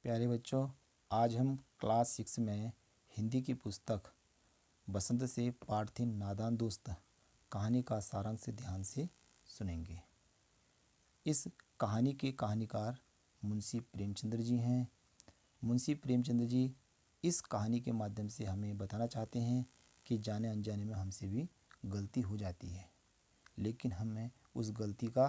प्यारे बच्चों, आज हम क्लास 6 में हिंदी की पुस्तक बसंत से पाठ 3 नादान दोस्त कहानी का सारांश ध्यान से सुनेंगे। इस कहानी के कहानीकार मुंशी प्रेमचंद्र जी हैं। मुंशी प्रेमचंद्र जी इस कहानी के माध्यम से हमें बताना चाहते हैं कि जाने अनजाने में हमसे भी गलती हो जाती है, लेकिन हमें उस गलती का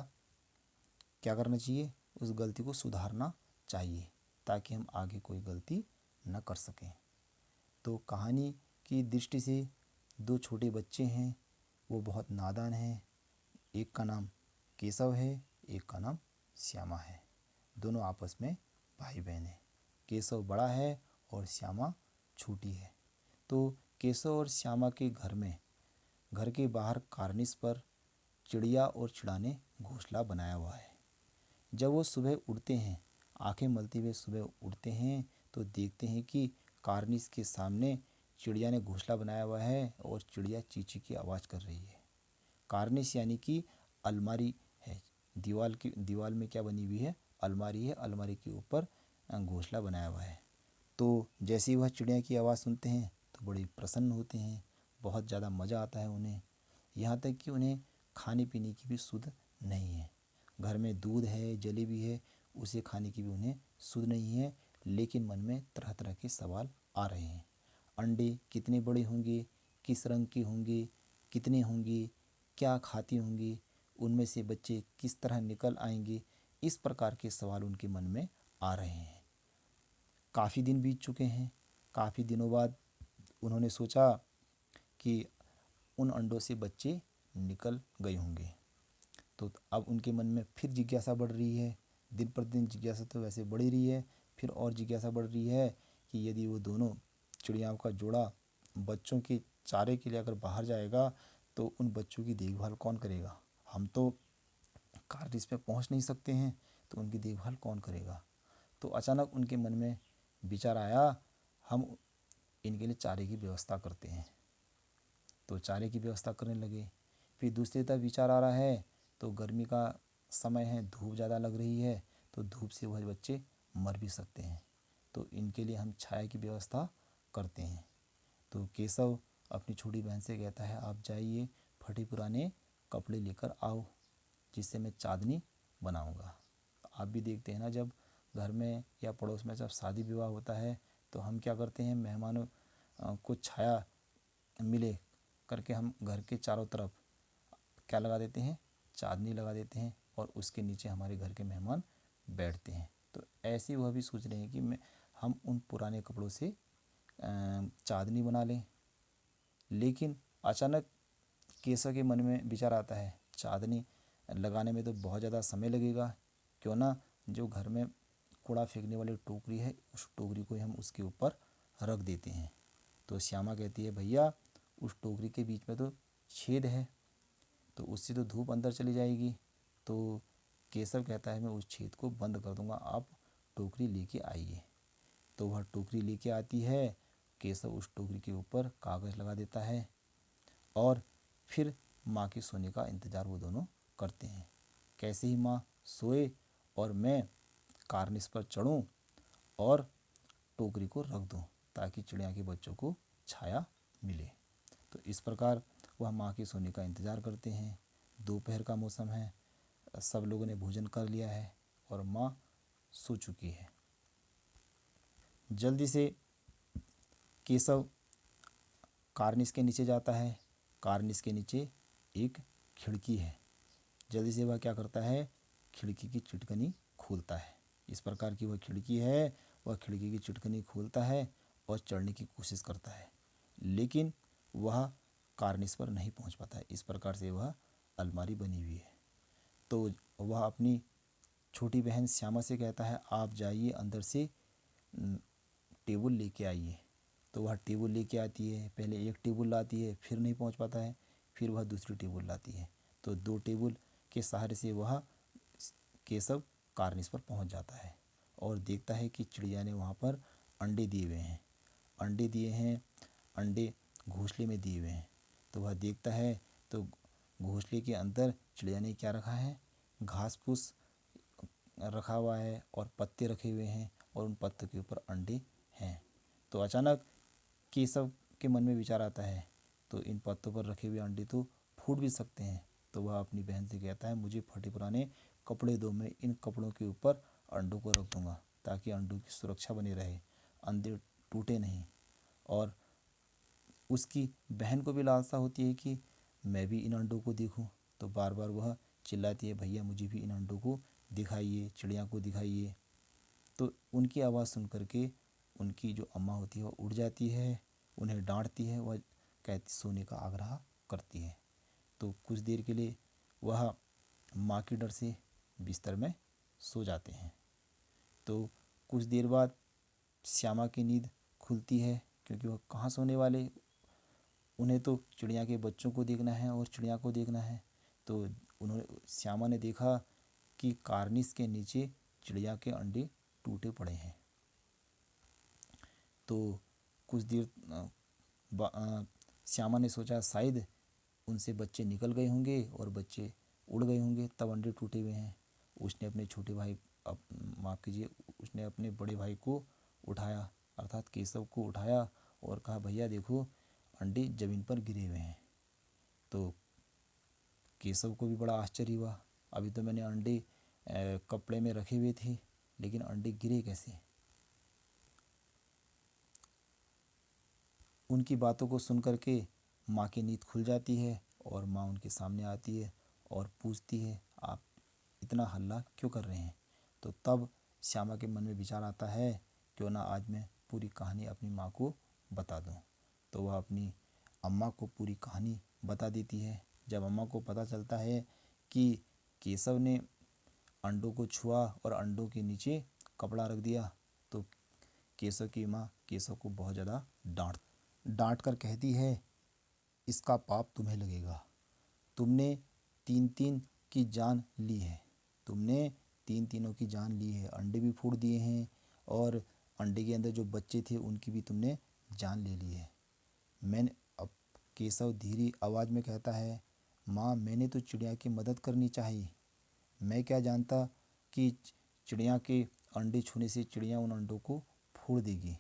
क्या करना चाहिए, उस गलती को सुधारना चाहिए ताकि हम आगे कोई गलती न कर सकें। तो कहानी की दृष्टि से दो छोटे बच्चे हैं, वो बहुत नादान हैं। एक का नाम केशव है, एक का नाम श्यामा है। दोनों आपस में भाई बहन हैं। केशव बड़ा है और श्यामा छोटी है। तो केशव और श्यामा के घर के बाहर कार्निस पर चिड़िया और चिड़ा ने घोंसला बनाया हुआ है। जब वो सुबह उठते हैं, आंखें मलते हुए सुबह उठते हैं, तो देखते हैं कि कार्निस के सामने चिड़िया ने घोंसला बनाया हुआ है और चिड़िया चींची की आवाज़ कर रही है। कार्निस यानी कि अलमारी है। दीवार में क्या बनी हुई है, अलमारी है। अलमारी के ऊपर घोंसला बनाया हुआ है। तो जैसे ही वह चिड़िया की आवाज़ सुनते हैं तो बड़े प्रसन्न होते हैं, बहुत ज़्यादा मज़ा आता है उन्हें। यहाँ तक कि उन्हें खाने पीने की भी सुध नहीं है। घर में दूध है, जलेबी है, उसे खाने की भी उन्हें सुध नहीं है, लेकिन मन में तरह तरह के सवाल आ रहे हैं। अंडे कितने बड़े होंगे, किस रंग के होंगे, कितने होंगे, क्या खाती होंगी, उनमें से बच्चे किस तरह निकल आएंगे, इस प्रकार के सवाल उनके मन में आ रहे हैं। काफ़ी दिन बीत चुके हैं। काफ़ी दिनों बाद उन्होंने सोचा कि उन अंडों से बच्चे निकल गए होंगे। तो अब उनके मन में फिर जिज्ञासा बढ़ रही है। दिन प्रतिदिन जिज्ञासा तो वैसे बढ़ ही रही है, फिर और जिज्ञासा बढ़ रही है कि यदि वो दोनों चिड़ियाओं का जोड़ा बच्चों के चारे के लिए अगर बाहर जाएगा तो उन बच्चों की देखभाल कौन करेगा। हम तो कार्निस पे पहुंच नहीं सकते हैं, तो उनकी देखभाल कौन करेगा। तो अचानक उनके मन में विचार आया, हम इनके लिए चारे की व्यवस्था करते हैं। तो चारे की व्यवस्था करने लगे। फिर दूसरी तरफ विचार आ रहा है, तो गर्मी का समय है, धूप ज़्यादा लग रही है, तो धूप से वह बच्चे मर भी सकते हैं। तो इनके लिए हम छाया की व्यवस्था करते हैं। तो केशव अपनी छोटी बहन से कहता है, आप जाइए फटे पुराने कपड़े लेकर आओ, जिससे मैं चादनी बनाऊंगा। आप भी देखते हैं ना, जब घर में या पड़ोस में जब शादी विवाह होता है तो हम क्या करते हैं, मेहमानों को छाया मिले करके हम घर के चारों तरफ क्या लगा देते हैं, चादनी लगा देते हैं, और उसके नीचे हमारे घर के मेहमान बैठते हैं। तो ऐसे वह भी सोच रहे हैं कि हम उन पुराने कपड़ों से चादनी बना लें। लेकिन अचानक केशव के मन में विचार आता है, चादनी लगाने में तो बहुत ज़्यादा समय लगेगा, क्यों ना जो घर में कूड़ा फेंकने वाली टोकरी है, उस टोकरी को हम उसके ऊपर रख देते हैं। तो श्यामा कहती है, भैया उस टोकरी के बीच में तो छेद है, तो उससे तो धूप अंदर चली जाएगी। तो केशव कहता है, मैं उस छेद को बंद कर दूंगा, आप टोकरी लेके आइए। तो वह टोकरी लेके आती है। केशव उस टोकरी के ऊपर कागज़ लगा देता है और फिर माँ के सोने का इंतज़ार वो दोनों करते हैं। कैसे ही माँ सोए और मैं कार्निस पर चढ़ूँ और टोकरी को रख दूँ ताकि चिड़िया के बच्चों को छाया मिले। तो इस प्रकार वह माँ के सोने का इंतज़ार करते हैं। दोपहर का मौसम है, सब लोगों ने भोजन कर लिया है और माँ सो चुकी है। जल्दी से केशव कार्निस के नीचे जाता है। कार्निस के नीचे एक खिड़की है। जल्दी से वह क्या करता है, खिड़की की चिटकनी खोलता है। इस प्रकार की वह खिड़की है, वह खिड़की की चिटकनी खोलता है और चढ़ने की कोशिश करता है, लेकिन वह कार्निस पर नहीं पहुंच पाता है। इस प्रकार से वह अलमारी बनी हुई है। तो वह अपनी छोटी बहन श्यामा से कहता है, आप जाइए अंदर से टेबल लेके आइए। तो वह टेबल लेके आती है। पहले एक टेबल लाती है, फिर नहीं पहुंच पाता है, फिर वह दूसरी टेबल लाती है। तो 2 टेबल के सहारे से वह केशव कार्निस पर पहुंच जाता है और देखता है कि चिड़िया ने वहाँ पर अंडे दिए हुए हैं। अंडे घोंसले में दिए हुए हैं। तो वह देखता है तो घोंसले के अंदर चिड़िया ने क्या रखा है, घास फूस रखा हुआ है और पत्ते रखे हुए हैं और उन पत्तों के ऊपर अंडे हैं। तो अचानक केशव के मन में विचार आता है, तो इन पत्तों पर रखे हुए अंडे तो फूट भी सकते हैं। तो वह अपनी बहन से कहता है, मुझे फटे पुराने कपड़े दो, मैं इन कपड़ों के ऊपर अंडों को रख दूंगा ताकि अंडों की सुरक्षा बनी रहे, अंडे टूटे नहीं। और उसकी बहन को भी लालसा होती है कि मैं भी इन अंडों को देखूं। तो बार बार वह चिल्लाती है, भैया मुझे भी इन अंडों को दिखाइए, चिड़िया को दिखाइए। तो उनकी आवाज़ सुन करके उनकी जो अम्मा होती है वह उठ जाती है, उन्हें डांटती है, वह कहती सोने का आग्रह करती है। तो कुछ देर के लिए वह माँ के डर से बिस्तर में सो जाते हैं। तो कुछ देर बाद श्यामा की नींद खुलती है, क्योंकि वह कहाँ सोने वाले, उन्हें तो चिड़िया के बच्चों को देखना है और चिड़िया को देखना है। तो उन्होंने श्यामा ने देखा कि कार्निस के नीचे चिड़िया के अंडे टूटे पड़े हैं। तो कुछ देर श्यामा ने सोचा शायद उनसे बच्चे निकल गए होंगे और बच्चे उड़ गए होंगे, तब अंडे टूटे हुए हैं। उसने अपने छोटे भाई, माफ़ कीजिए, उसने अपने बड़े भाई को उठाया, अर्थात केशव को उठाया और कहा, भैया देखो अंडे ज़मीन पर गिरे हुए हैं। तो केशव को भी बड़ा आश्चर्य हुआ, अभी तो मैंने अंडे कपड़े में रखे हुए थे, लेकिन अंडे गिरे कैसे। उनकी बातों को सुन करके माँ की नींद खुल जाती है और माँ उनके सामने आती है और पूछती है, आप इतना हल्ला क्यों कर रहे हैं। तो तब श्यामा के मन में विचार आता है, क्यों ना आज मैं पूरी कहानी अपनी माँ को बता दूँ। तो वह अपनी अम्मा को पूरी कहानी बता देती है। जब अम्मा को पता चलता है कि केशव ने अंडों को छुआ और अंडों के नीचे कपड़ा रख दिया, तो केशव की माँ केशव को बहुत ज़्यादा डांट कर कहती है, इसका पाप तुम्हें लगेगा, तुमने तीन तीन की जान ली है, तुमने तीनों की जान ली है, अंडे भी फोड़ दिए हैं और अंडे के अंदर जो बच्चे थे उनकी भी तुमने जान ले ली है। मैंने अब केशव धीरे आवाज़ में कहता है, माँ मैंने तो चिड़िया की मदद करनी चाहिए, मैं क्या जानता कि चिड़िया के अंडे छूने से चिड़िया उन अंडों को फोड़ देगी।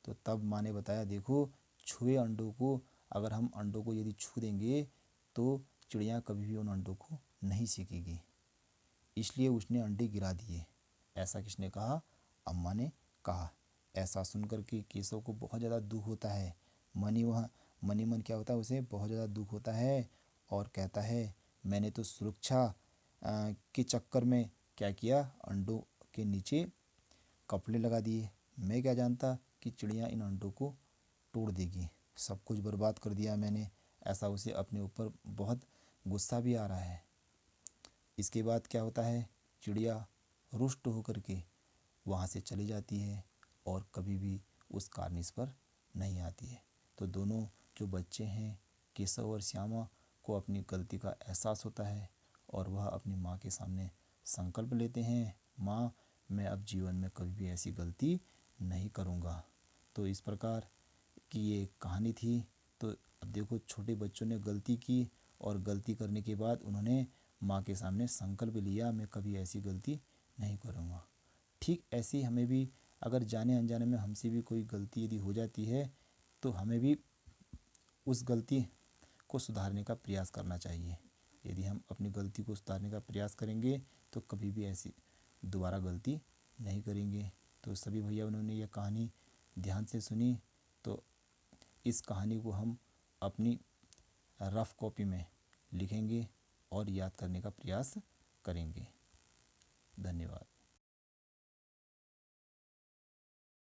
तो तब माँ ने बताया, देखो छुए अंडों को, अगर हम अंडों को यदि छू देंगे तो चिड़िया कभी भी उन अंडों को नहीं सेकेगी, इसलिए उसने अंडे गिरा दिए। ऐसा किसने कहा, अम्मा ने कहा। ऐसा सुनकर के केशव को बहुत ज़्यादा दुख होता है, मनी मन क्या होता है, उसे बहुत ज़्यादा दुख होता है और कहता है, मैंने तो सुरक्षा के चक्कर में क्या किया, अंडों के नीचे कपड़े लगा दिए, मैं क्या जानता कि चिड़िया इन अंडों को तोड़ देगी, सब कुछ बर्बाद कर दिया मैंने। ऐसा उसे अपने ऊपर बहुत गुस्सा भी आ रहा है। इसके बाद क्या होता है, चिड़िया रुष्ट होकर के वहाँ से चली जाती है और कभी भी उस कार्निस पर नहीं आती है। तो दोनों जो बच्चे हैं केशव और श्यामा को अपनी गलती का एहसास होता है और वह अपनी माँ के सामने संकल्प लेते हैं, माँ मैं अब जीवन में कभी भी ऐसी गलती नहीं करूँगा। तो इस प्रकार की ये कहानी थी। तो अब देखो छोटे बच्चों ने गलती की और गलती करने के बाद उन्होंने माँ के सामने संकल्प लिया, मैं कभी ऐसी गलती नहीं करूँगा। ठीक ऐसे ही हमें भी अगर जाने अनजाने में हमसे भी कोई गलती यदि हो जाती है तो हमें भी उस गलती को सुधारने का प्रयास करना चाहिए। यदि हम अपनी गलती को सुधारने का प्रयास करेंगे तो कभी भी ऐसी दोबारा गलती नहीं करेंगे। तो सभी भैया उन्होंने यह कहानी ध्यान से सुनी, तो इस कहानी को हम अपनी रफ़ कॉपी में लिखेंगे और याद करने का प्रयास करेंगे। धन्यवाद।